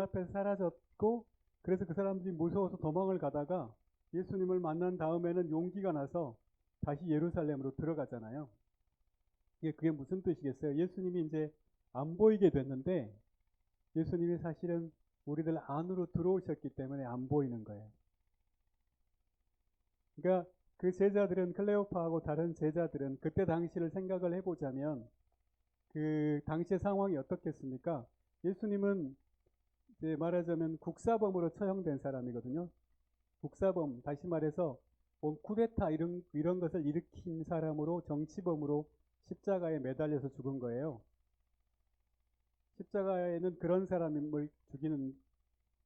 눈앞에서 사라졌고, 그래서 그 사람들이 무서워서 도망을 가다가 예수님을 만난 다음에는 용기가 나서 다시 예루살렘으로 들어가잖아요. 그게 무슨 뜻이겠어요? 예수님이 이제 안 보이게 됐는데, 예수님이 사실은 우리들 안으로 들어오셨기 때문에 안 보이는 거예요. 그러니까 그 제자들은, 클레오파하고 다른 제자들은 그때 당시를 생각을 해보자면 그 당시의 상황이 어떻겠습니까? 예수님은 이제 말하자면 국사범으로 처형된 사람이거든요. 국사범, 다시 말해서 뭐 쿠데타 이런 것을 일으킨 사람으로, 정치범으로 십자가에 매달려서 죽은 거예요. 십자가에는 그런 사람을 죽이는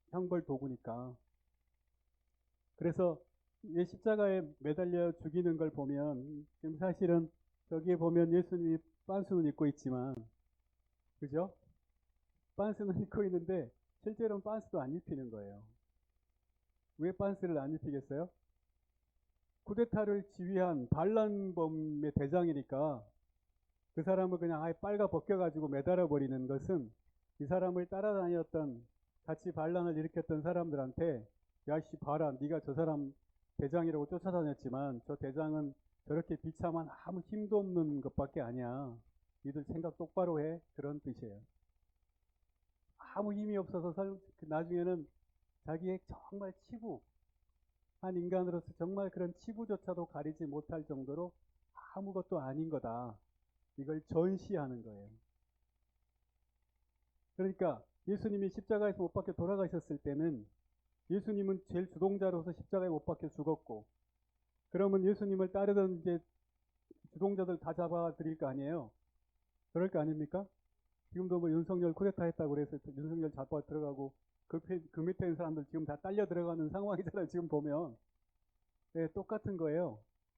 형벌 도구니까. 그래서 이 십자가에 매달려 죽이는 걸 보면 지금 사실은 저기에 보면 예수님이 빤스는 입고 있지만, 그죠? 빤스는 입고 있는데 실제로는 빤스도 안 입히는 거예요. 왜 빤스를 안 입히겠어요? 쿠데타를 지휘한 반란범의 대장이니까 그 사람을 그냥 아예 빨가 벗겨가지고 매달아 버리는 것은 이 사람을 따라다녔던, 같이 반란을 일으켰던 사람들한테 야씨 봐라, 네가 저 사람 대장이라고 쫓아다녔지만 저 대장은 저렇게 비참한 아무 힘도 없는 것밖에 아니야. 니들 생각 똑바로 해. 그런 뜻이에요. 아무 힘이 없어서 나중에는 자기의 정말 치부, 한 인간으로서 정말 그런 치부조차도 가리지 못할 정도로 아무것도 아닌 거다. 이걸 전시하는 거예요. 그러니까 예수님이 십자가에서 못 박혀 돌아가셨을 때는 예수님은 제일 주동자로서 십자가에 못 박혀 죽었고, 그러면 예수님을 따르던 이제 주동자들 다 잡아 드릴 거 아니에요. 그럴 거 아닙니까? 지금도 뭐 윤석열 쿠데타 했다고 그래서 윤석열 잡아 들어가고 그 밑에 있는 사람들 지금 다 딸려 들어가는 상황이잖아요. 지금 보면. 네, 똑같은 거예요.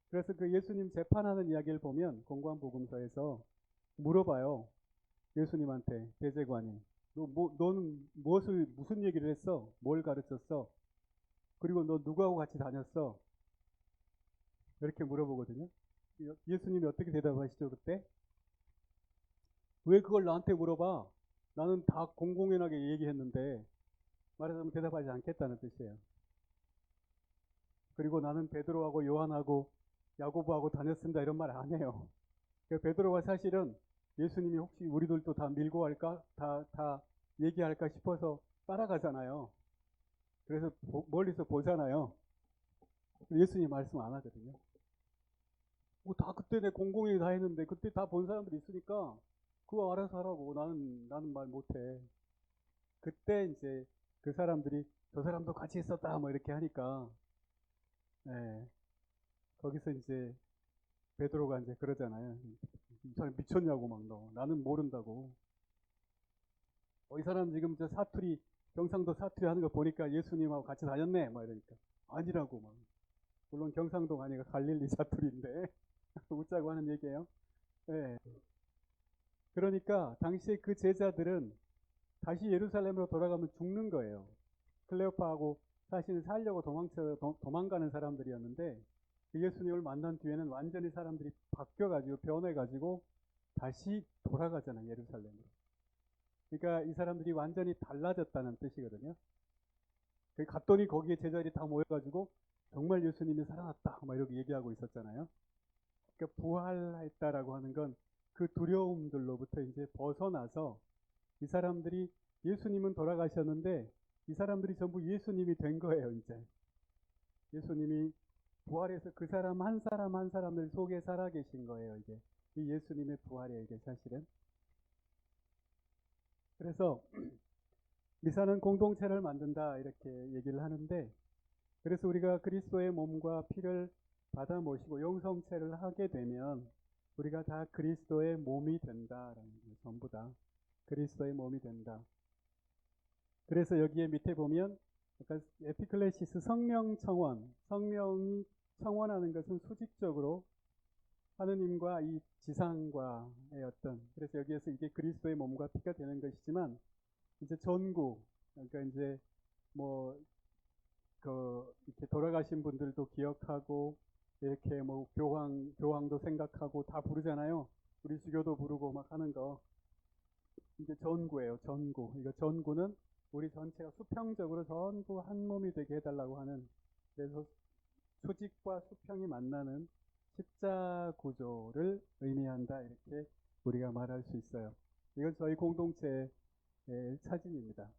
그래서 그 예수님 재판하는 이야기를 보면 공관복음서에서 물어봐요. 예수님한테 대제관이. 너는 무슨 얘기를 했어? 뭘 가르쳤어? 그리고 너 누구하고 같이 다녔어? 이렇게 물어보거든요. 예수님이 어떻게 대답하시죠, 그때? 왜 그걸 나한테 물어봐? 나는 다 공공연하게 얘기했는데, 말하자면 대답하지 않겠다는 뜻이에요. 그리고 나는 베드로하고 요한하고 야고보하고 다녔습니다. 이런 말 안 해요. 베드로가 사실은 예수님이 혹시 우리들도 다 밀고 할까? 다 얘기할까 싶어서 따라가잖아요. 그래서 멀리서 보잖아요. 예수님 말씀 안 하거든요. 뭐 다 그때 내 공공연히 다 했는데 그때 다 본 사람들이 있으니까 그거 알아서 하라고. 나는 말 못해. 그때 이제 그 사람들이 저 사람도 같이 있었다 뭐 이렇게 하니까, 예, 거기서 이제 베드로가 이제 그러잖아요. 이 사람 미쳤냐고 막 너. 나는 모른다고. 이 사람 지금 저 사투리, 경상도 사투리 하는 거 보니까 예수님하고 같이 다녔네 막 이러니까 아니라고 막. 물론 경상도가 아니라 갈릴리 사투리인데 웃자고 하는 얘기예요. 예. 그러니까 당시에 그 제자들은 다시 예루살렘으로 돌아가면 죽는 거예요. 클레오파하고 사실은 살려고 도망가는 사람들이었는데 그 예수님을 만난 뒤에는 완전히 사람들이 바뀌어가지고 변해가지고 다시 돌아가잖아요, 예루살렘으로. 그러니까 이 사람들이 완전히 달라졌다는 뜻이거든요. 갔더니 거기에 제자들이 다 모여가지고 정말 예수님이 살아났다 막 이렇게 얘기하고 있었잖아요. 그러니까 부활했다라고 하는 건 그 두려움들로부터 이제 벗어나서 이 사람들이, 예수님은 돌아가셨는데 이 사람들이 전부 예수님이 된 거예요, 이제. 예수님이 부활해서 그 사람 한 사람 한 사람들 속에 살아 계신 거예요, 이게. 이 예수님의 부활이에요, 이게 사실은. 그래서 미사는 공동체를 만든다 이렇게 얘기를 하는데, 그래서 우리가 그리스도의 몸과 피를 받아 모시고 영성체를 하게 되면 우리가 다 그리스도의 몸이 된다라는 거예요. 전부 다 그리스도의 몸이 된다. 그래서 여기에 밑에 보면 약간 에피클레시스, 성령 청원, 성령이 청원하는 것은 수직적으로 하느님과 이 지상과의 어떤, 그래서 여기에서 이게 그리스도의 몸과 피가 되는 것이지만 이제 전구, 그러니까 이제 뭐 이렇게 돌아가신 분들도 기억하고 이렇게 뭐 교황도 생각하고 다 부르잖아요. 우리 수교도 부르고 막 하는 거. 이제 전구예요, 전구. 이거 전구는 우리 전체가 수평적으로 전부 한 몸이 되게 해달라고 하는, 그래서 수직과 수평이 만나는 십자 구조를 의미한다, 이렇게 우리가 말할 수 있어요. 이건 저희 공동체의 사진입니다.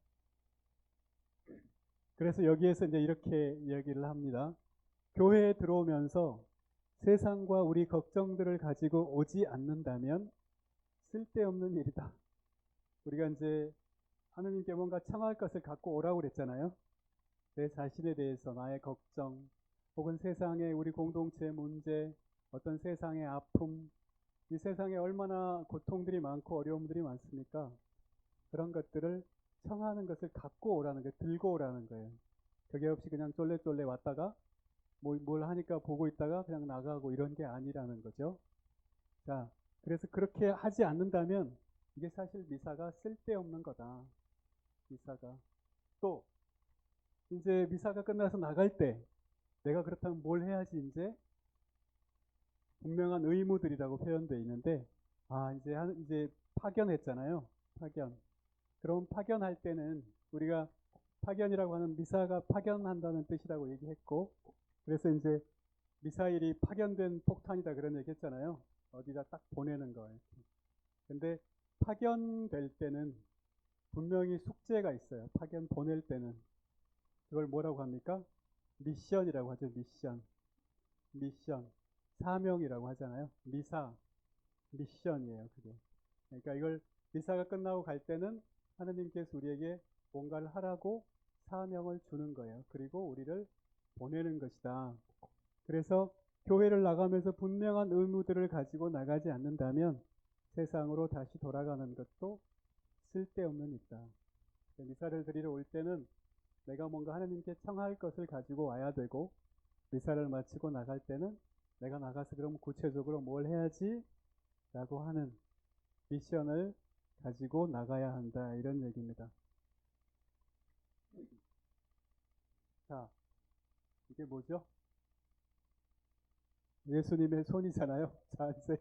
그래서 여기에서 이제 이렇게 이야기를 합니다. 교회에 들어오면서 세상과 우리 걱정들을 가지고 오지 않는다면 쓸데없는 일이다. 우리가 이제 하느님께 뭔가 청할 것을 갖고 오라고 그랬잖아요. 내 자신에 대해서 나의 걱정, 혹은 세상의 우리 공동체의 문제, 어떤 세상의 아픔, 이 세상에 얼마나 고통들이 많고 어려움들이 많습니까? 그런 것들을 청하는 것을 갖고 오라는 거예요. 들고 오라는 거예요. 그게 없이 그냥 쫄래쫄래 왔다가 뭘 하니까 보고 있다가 그냥 나가고 이런 게 아니라는 거죠. 자, 그래서 그렇게 하지 않는다면 이게 사실 미사가 쓸데없는 거다. 미사가. 또 이제 미사가 끝나서 나갈 때 내가 그렇다면 뭘 해야지, 이제 분명한 의무들이라고 표현되어 있는데, 이제 파견했잖아요. 파견. 그럼 파견할 때는 우리가 파견이라고 하는, 미사가 파견한다는 뜻이라고 얘기했고, 그래서 이제 미사일이 파견된 폭탄이다 그런 얘기 했잖아요. 어디다 딱 보내는 거예요. 근데 파견될 때는 분명히 숙제가 있어요. 파견 보낼 때는. 그걸 뭐라고 합니까? 미션이라고 하죠. 미션. 사명이라고 하잖아요. 미션이에요. 그게. 그러니까 이걸, 미사가 끝나고 갈 때는 하느님께서 우리에게 뭔가를 하라고 사명을 주는 거예요. 그리고 우리를 보내는 것이다. 그래서 교회를 나가면서 분명한 의무들을 가지고 나가지 않는다면 세상으로 다시 돌아가는 것도 쓸데없는 일이다. 미사를 드리러 올 때는 내가 뭔가 하나님께 청할 것을 가지고 와야 되고, 미사를 마치고 나갈 때는 내가 나가서 그럼 구체적으로 뭘 해야지? 라고 하는 미션을 가지고 나가야 한다, 이런 얘기입니다. 자, 이게 뭐죠? 예수님의 손이잖아요. 자, 이제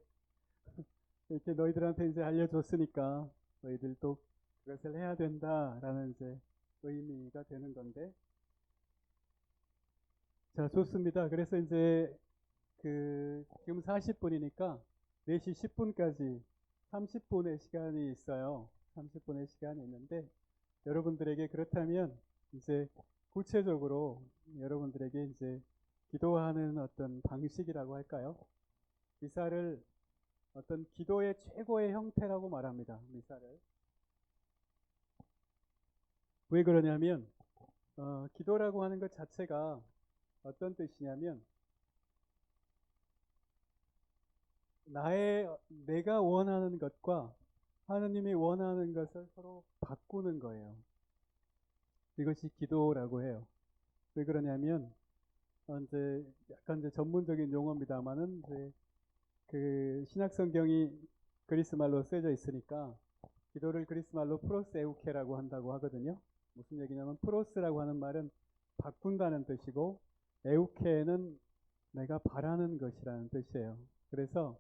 이렇게 너희들한테 이제 알려줬으니까 너희들도 그것을 해야 된다라는 이제 의미가 되는 건데, 자, 좋습니다. 그래서 이제 지금 40분이니까 4시 10분까지 30분의 시간이 있어요. 30분의 시간이 있는데, 여러분들에게 그렇다면 이제 구체적으로 여러분들에게 이제 기도하는 어떤 방식이라고 할까요? 미사를 어떤 기도의 최고의 형태라고 말합니다. 미사를. 왜 그러냐면 기도라고 하는 것 자체가 어떤 뜻이냐면, 내가 원하는 것과 하느님이 원하는 것을 서로 바꾸는 거예요. 이것이 기도라고 해요. 왜 그러냐면 이제 약간 이제 전문적인 용어입니다만은, 이제 그 신약 성경이 그리스 말로 쓰여져 있으니까 기도를 그리스 말로 프로스 에우케라고 한다고 하거든요. 무슨 얘기냐면, 프로스라고 하는 말은 바꾼다는 뜻이고, 에우케는 내가 바라는 것이라는 뜻이에요. 그래서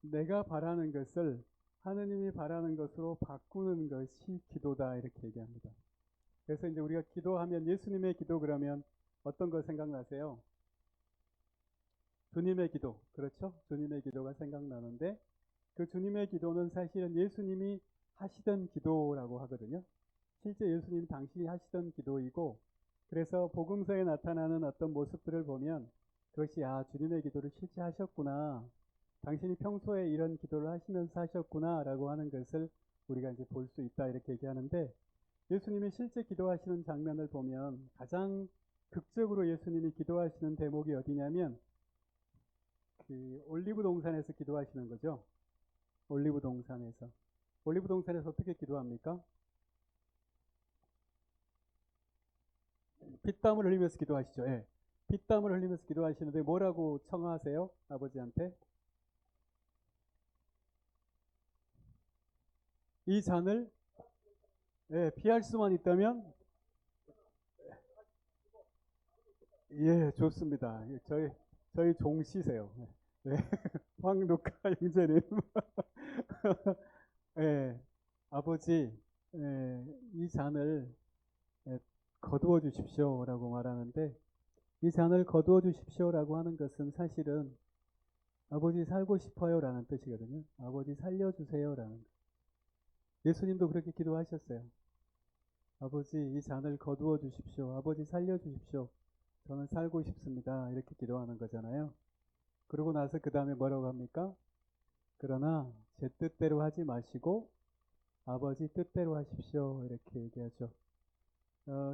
내가 바라는 것을 하느님이 바라는 것으로 바꾸는 것이 기도다, 이렇게 얘기합니다. 그래서 이제 우리가 기도하면, 예수님의 기도 그러면 어떤 거 생각나세요? 주님의 기도. 그렇죠? 주님의 기도가 생각나는데, 그 주님의 기도는 사실은 예수님이 하시던 기도라고 하거든요. 실제 예수님 당신이 하시던 기도이고, 그래서 복음서에 나타나는 어떤 모습들을 보면 그것이, 주님의 기도를 실제 하셨구나, 당신이 평소에 이런 기도를 하시면서 하셨구나 라고 하는 것을 우리가 이제 볼 수 있다, 이렇게 얘기하는데, 예수님이 실제 기도하시는 장면을 보면 가장 극적으로 예수님이 기도하시는 대목이 어디냐면, 그 올리브 동산에서 기도하시는 거죠. 올리브 동산에서 어떻게 기도합니까? 피땀을 흘리면서 기도하시죠. 예. 피땀을 흘리면서 기도하시는데 뭐라고 청하세요? 아버지한테? 이 잔을, 예, 피할 수만 있다면, 예, 좋습니다. 저희 종씨세요. 예. 황루카 형제님. 예, 아버지, 예, 이 잔을 거두어 주십시오라고 말하는데, 이 잔을 거두어 주십시오라고 하는 것은 사실은 아버지 살고 싶어요라는 뜻이거든요. 아버지 살려주세요라는 것. 예수님도 그렇게 기도하셨어요. 아버지 이 잔을 거두어 주십시오. 아버지 살려주십시오. 저는 살고 싶습니다. 이렇게 기도하는 거잖아요. 그러고 나서 그 다음에 뭐라고 합니까? 그러나 제 뜻대로 하지 마시고 아버지 뜻대로 하십시오. 이렇게 얘기하죠.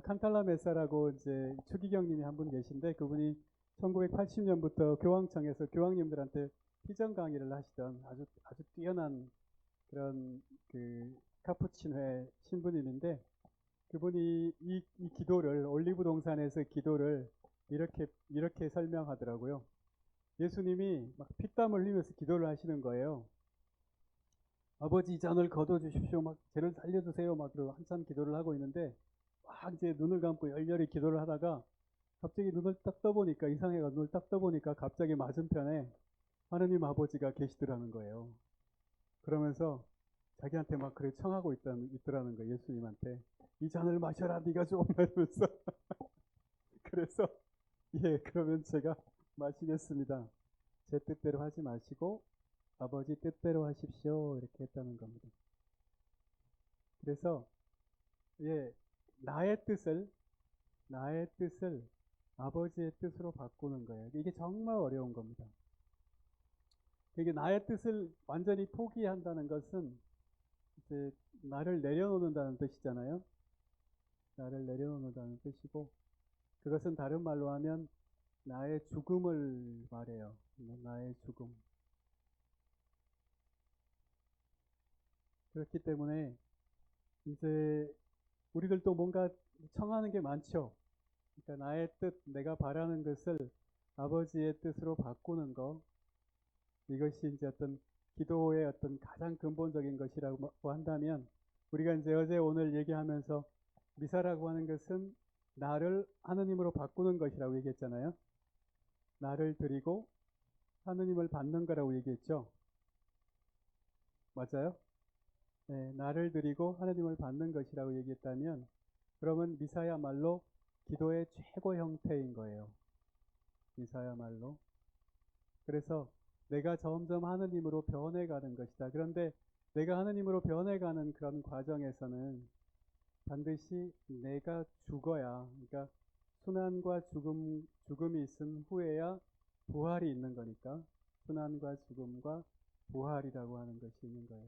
칸탈라 메사라고 이제 추기경님이 한 분 계신데, 그분이 1980년부터 교황청에서 교황님들한테 피정 강의를 하시던 아주 뛰어난 그런 그 카푸친회 신부님인데, 그분이 이 기도를, 올리브 동산에서 기도를 이렇게 설명하더라고요. 예수님이 막 피땀 흘리면서 기도를 하시는 거예요. 아버지 이 잔을 거둬 주십시오. 막 저를 살려주세요. 막 그러고 한참 기도를 하고 있는데, 막 이제 눈을 감고 열렬히 기도를 하다가 갑자기 눈을 딱 떠보니까, 이상해가 눈을 딱 떠보니까 갑자기 맞은편에 하느님 아버지가 계시더라는 거예요. 그러면서 자기한테 막 그렇게 청하고 있더라는 거예요. 예수님한테. 이 잔을 마셔라 네가 좀 이러면서. 그래서 예, 그러면 제가 마시겠습니다. 제 뜻대로 하지 마시고 아버지 뜻대로 하십시오. 이렇게 했다는 겁니다. 그래서 예, 나의 뜻을 아버지의 뜻으로 바꾸는 거예요. 이게 정말 어려운 겁니다. 이게 나의 뜻을 완전히 포기한다는 것은 이제 나를 내려놓는다는 뜻이잖아요. 나를 내려놓는다는 뜻이고, 그것은 다른 말로 하면 나의 죽음을 말해요. 나의 죽음. 그렇기 때문에 이제 우리들도 뭔가 청하는 게 많죠. 그러니까 나의 뜻, 내가 바라는 것을 아버지의 뜻으로 바꾸는 거, 이것이 이제 어떤 기도의 어떤 가장 근본적인 것이라고 한다면, 우리가 이제 어제 오늘 얘기하면서 미사라고 하는 것은 나를 하느님으로 바꾸는 것이라고 얘기했잖아요. 나를 드리고 하느님을 받는 거라고 얘기했죠. 맞아요? 네, 나를 드리고 하느님을 받는 것이라고 얘기했다면, 그러면 미사야말로 기도의 최고 형태인 거예요. 미사야말로. 그래서 내가 점점 하느님으로 변해가는 것이다. 그런데 내가 하느님으로 변해가는 그런 과정에서는 반드시 내가 죽어야, 그러니까 순환과 죽음이 있은 후에야 부활이 있는 거니까, 순환과 죽음과 부활이라고 하는 것이 있는 거예요.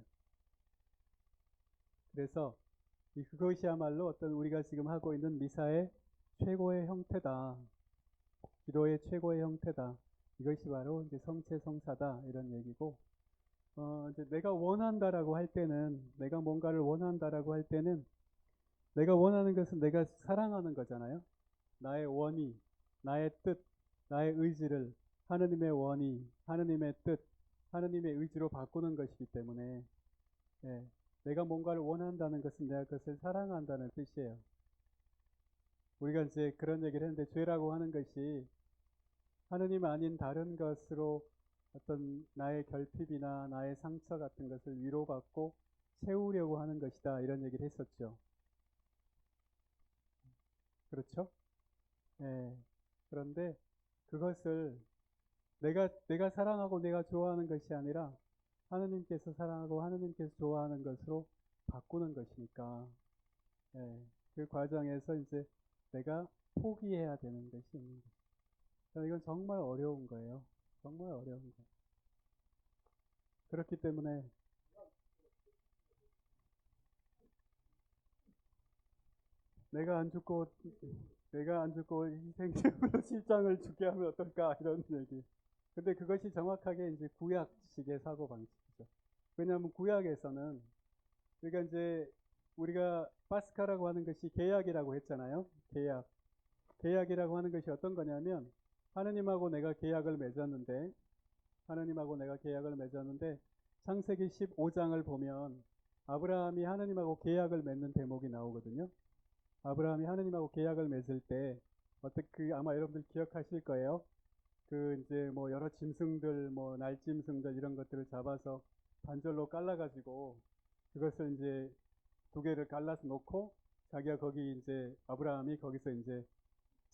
그래서 그것이야말로 어떤 우리가 지금 하고 있는 미사의 최고의 형태다. 기도의 최고의 형태다. 이것이 바로 이제 성체성사다. 이런 얘기고, 이제 내가 원한다라고 할 때는, 내가 뭔가를 원한다라고 할 때는, 내가 원하는 것은 내가 사랑하는 거잖아요. 나의 원의, 나의 뜻, 나의 의지를 하느님의 원의, 하느님의 뜻, 하느님의 의지로 바꾸는 것이기 때문에, 예, 내가 뭔가를 원한다는 것은 내가 그것을 사랑한다는 뜻이에요. 우리가 이제 그런 얘기를 했는데, 죄라고 하는 것이 하느님 아닌 다른 것으로 어떤 나의 결핍이나 나의 상처 같은 것을 위로받고 채우려고 하는 것이다. 이런 얘기를 했었죠. 그렇죠? 예. 그런데 그것을 내가 사랑하고 내가 좋아하는 것이 아니라 하느님께서 사랑하고 하느님께서 좋아하는 것으로 바꾸는 것이니까, 예. 그 과정에서 이제 내가 포기해야 되는 것이 있는 거예요. 이건 정말 어려운 거예요. 정말 어려운 거예요. 그렇기 때문에 내가 안 죽고 희생제물로 실장을 죽게 하면 어떨까, 이런 얘기. 근데 그것이 정확하게 이제 구약식의 사고 방식이죠. 왜냐하면 구약에서는, 그러니까 이제 우리가 파스카라고 하는 것이 계약이라고 했잖아요. 계약이라고 하는 것이 어떤 거냐면, 하느님하고 내가 계약을 맺었는데 창세기 15장을 보면 아브라함이 하느님하고 계약을 맺는 대목이 나오거든요. 아브라함이 하느님하고 계약을 맺을 때 어떻게, 아마 여러분들 기억하실 거예요. 그 이제 뭐 여러 짐승들, 뭐 날짐승들 이런 것들을 잡아서 반절로 깔라가지고 그것을 이제 두 개를 갈라서 놓고 자기가 거기 이제 아브라함이 거기서 이제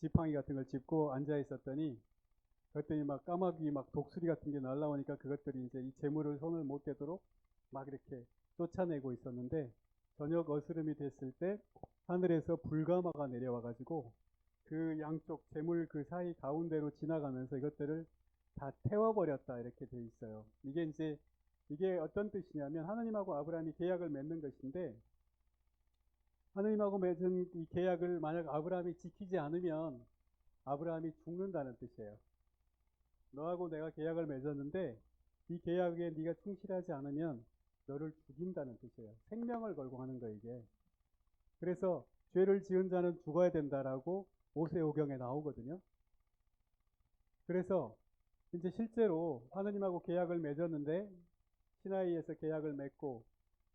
지팡이 같은 걸 짚고 앉아 있었더니 그랬더니 막 까마귀 막 독수리 같은 게 날라오니까 그것들이 이제 이 재물을 손을 못 대도록 막 이렇게 쫓아내고 있었는데 저녁 어스름이 됐을 때 하늘에서 불가마가 내려와 가지고 그 양쪽 재물 그 사이 가운데로 지나가면서 이것들을 다 태워버렸다 이렇게 돼 있어요. 이게 어떤 뜻이냐면 하느님하고 아브라함이 계약을 맺는 것인데 하느님하고 맺은 이 계약을 만약 아브라함이 지키지 않으면 아브라함이 죽는다는 뜻이에요. 너하고 내가 계약을 맺었는데 이 계약에 네가 충실하지 않으면 너를 죽인다는 뜻이에요. 생명을 걸고 하는 거예요, 이게. 그래서 죄를 지은 자는 죽어야 된다라고 모세오경에 나오거든요. 그래서 이제 실제로 하느님하고 계약을 맺었는데 시나이에서 계약을 맺고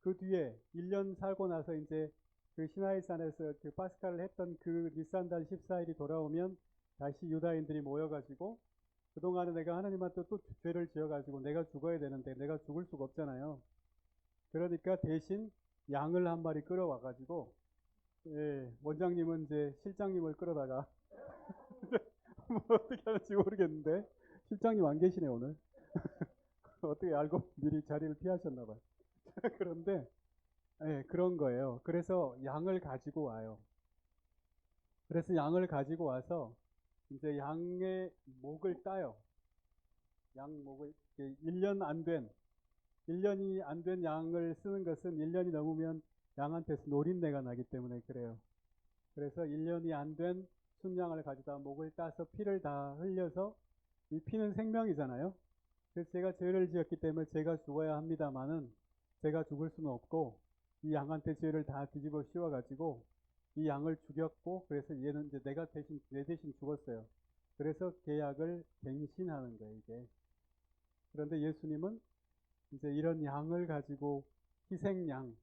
그 뒤에 1년 살고 나서 이제 그 시나이산에서 그 파스칼을 했던 그 니산달 14일이 돌아오면 다시 유다인들이 모여가지고 그동안에 내가 하나님한테 또 죄를 지어가지고 내가 죽어야 되는데 내가 죽을 수가 없잖아요. 그러니까 대신 양을 한 마리 끌어와가지고 원장님은 이제 실장님을 끌어다가 뭐 어떻게 하는지 모르겠는데 실장님 안 계시네 오늘. 어떻게 알고 미리 자리를 피하셨나봐요. 그런데 그런 거예요. 그래서 양을 가지고 와요. 그래서 양을 가지고 와서 이제 양의 목을 따요. 양 목을 1년이 안 된 양을 쓰는 것은 1년이 넘으면 양한테서 노린내가 나기 때문에 그래요. 그래서 1년이 안 된 순양을 가져다 목을 따서 피를 다 흘려서 이 피는 생명이잖아요. 그래서 제가 죄를 지었기 때문에 제가 죽어야 합니다만은 제가 죽을 수는 없고 이 양한테 죄를 다 뒤집어 씌워가지고 이 양을 죽였고 그래서 얘는 이제 내 대신 죽었어요. 그래서 계약을 갱신하는 거예요, 이게. 그런데 예수님은 이제 이런 양을 가지고 희생양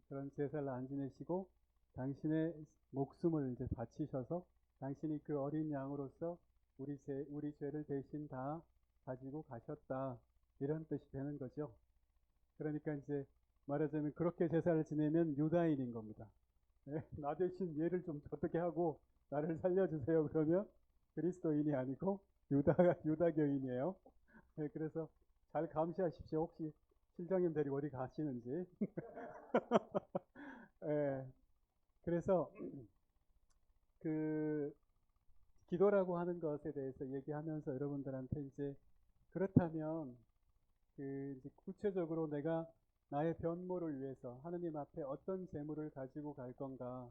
그런 제사를 안 지내시고 당신의 목숨을 이제 바치셔서 당신이 그 어린 양으로서 우리 죄를 대신 다 가지고 가셨다 이런 뜻이 되는 거죠. 그러니까 이제 말하자면 그렇게 제사를 지내면 유다인인 겁니다. 나 대신 얘를 좀 어떻게 하고 나를 살려주세요 그러면 그리스도인이 아니고 유다교인이에요. 그래서 잘 감시하십시오. 혹시 실장님 데리고 어디 가시는지. 그래서 그 기도라고 하는 것에 대해서 얘기하면서 여러분들한테 이제 그렇다면 그 이제 구체적으로 내가 나의 변모를 위해서 하느님 앞에 어떤 재물을 가지고 갈 건가,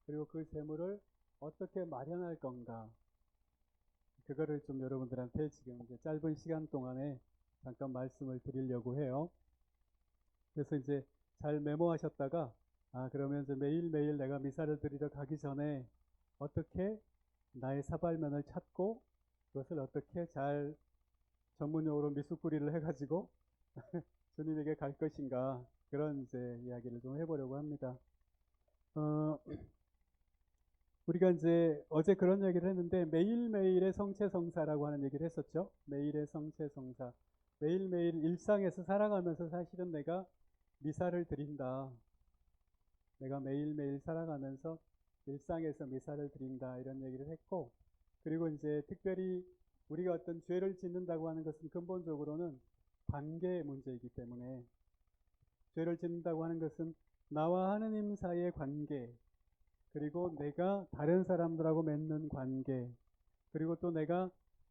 그리고 그 재물을 어떻게 마련할 건가, 그거를 좀 여러분들한테 지금 이제 짧은 시간 동안에 잠깐 말씀을 드리려고 해요. 그래서 이제 잘 메모하셨다가 그러면 이제 매일매일 내가 미사를 드리러 가기 전에 어떻게 나의 사발면을 찾고 그것을 어떻게 잘 전문용어로 미숫구리를 해가지고 주님에게 갈 것인가, 그런 이제 이야기를 좀 해보려고 합니다. 우리가 이제 어제 그런 얘기를 했는데 매일매일의 성체성사라고 하는 얘기를 했었죠. 매일의 성체성사. 매일매일 일상에서 살아가면서 사실은 내가 미사를 드린다. 내가 매일매일 살아가면서 일상에서 미사를 드린다 이런 얘기를 했고, 그리고 이제 특별히 우리가 어떤 죄를 짓는다고 하는 것은 근본적으로는 관계의 문제이기 때문에 죄를 짓는다고 하는 것은 나와 하느님 사이의 관계, 그리고 내가 다른 사람들하고 맺는 관계, 그리고 또 내가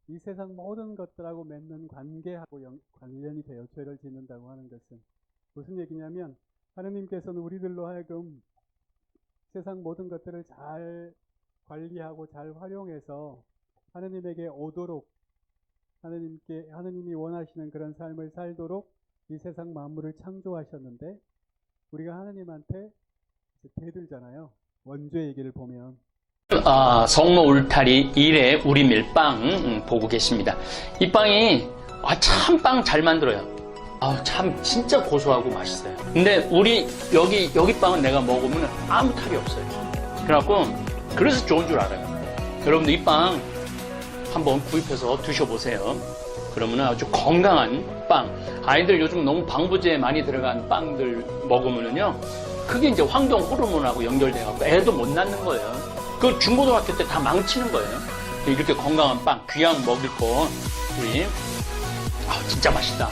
이 세상 모든 것들하고 맺는 관계하고 관련이 돼요. 죄를 짓는다고 하는 것은. 무슨 얘기냐면 하느님께서는 우리들로 하여금 세상 모든 것들을 잘 관리하고 잘 활용해서 하느님에게 오도록, 하느님이 원하시는 그런 삶을 살도록 이 세상 만물을 창조하셨는데 우리가 하느님한테 대들잖아요. 원죄 얘기를 보면. 성로 울타리 1회 우리 밀빵 보고 계십니다. 이 빵이 참 빵 잘 만들어요. 참 진짜 고소하고 맛있어요. 근데 우리 여기 빵은 내가 먹으면 아무 탈이 없어요. 그래서 좋은 줄 알아요. 여러분들 이 빵 한번 구입해서 드셔보세요. 그러면 아주 건강한 빵. 아이들 요즘 너무 방부제 많이 들어간 빵들 먹으면은요, 그게 이제 환경 호르몬하고 연결돼갖고 애도 못 낳는 거예요. 그 중고등학교 때 다 망치는 거예요. 이렇게 건강한 빵, 귀한 먹을 거, 우리, 진짜 맛있다.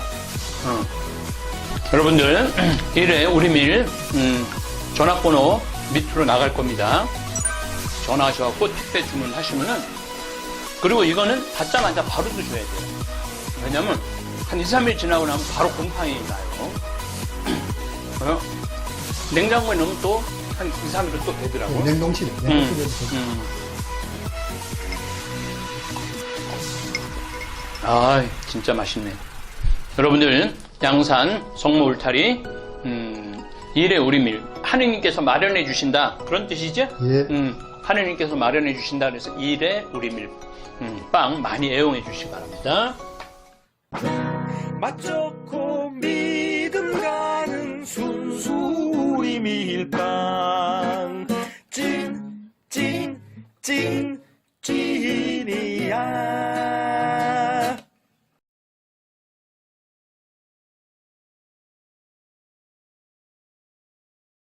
여러분들, 1회 우리밀, 전화번호 밑으로 나갈 겁니다. 전화하셔갖고 택배 주문하시면은, 그리고 이거는 받자마자 바로 드셔야 돼요. 왜냐면, 한 2, 3일 지나고 나면 바로 곰팡이 나요. 냉장고에 넣으면 또 한 2, 3일은 또 되더라고. 냉동실에. 아, 진짜 맛있네. 여러분들, 양산 성모 울타리 1회 우리밀 하느님께서 마련해 주신다 그런 뜻이죠? 예. 하느님께서 마련해 주신다 그래서 1회 우리밀 빵 많이 애용해 주시기 바랍니다. 맛 좋고 믿음 가는 순수 우리 밀빵 찐이야.